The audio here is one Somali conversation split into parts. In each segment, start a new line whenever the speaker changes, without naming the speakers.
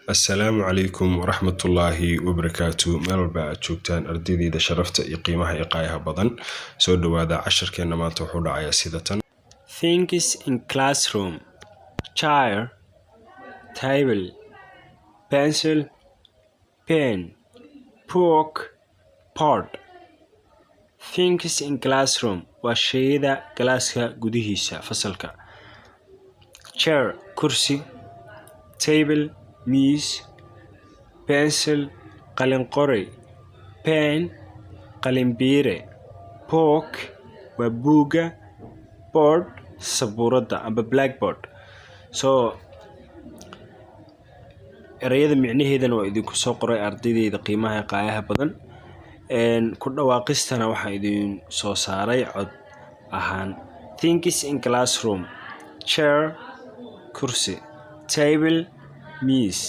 السلام عليكم ورحمة الله وبركاته. مال بعد شوكتان أرديدي إذا شرفت يقيمها إيقايها بدن سود هذا 10 كنا ما تحول عيا سيدة.
Things in classroom: chair, table, pencil, pen, book, board. Things in classroom waa shayda galaaska gudihiisa fasalka. Chair kursi, table miis, pencil qalin qori, pen qalin biire, book waa buuga, board sabuurada amba blackboard. So erayada micnaheedana waa idinku soo qoray ardaydeeda qiimaha qaayaha badan ku dhawaaqistana waxaa idin soo saaray cod ahaan. Things in classroom: chair kursi, table miis,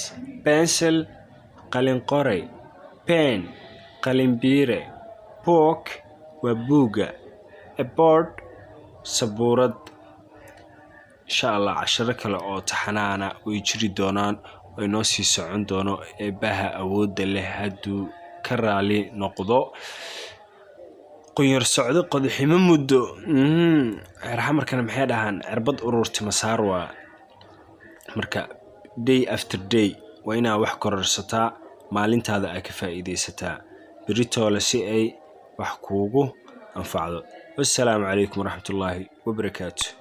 pencil qalin qori, pen qalin biire, book waa buuga, a board sabuurad. insha Allah casharo kale oo taxanaana way jiri doonaan oo inoo sii socon doono eebaha awoodda leh hadduu ka raali noqdo. qunyar socdo qodximo muddo markana maxay dhahaan cirbad ururti masaar waa. marka day after day waa inaa wax kororsataa, maalintaada ay ka faa'iideysataa beritoole si ay wax kuugu anfacdo. Wassalaamu calaykum waraxmatullaahi wabarakaatuh.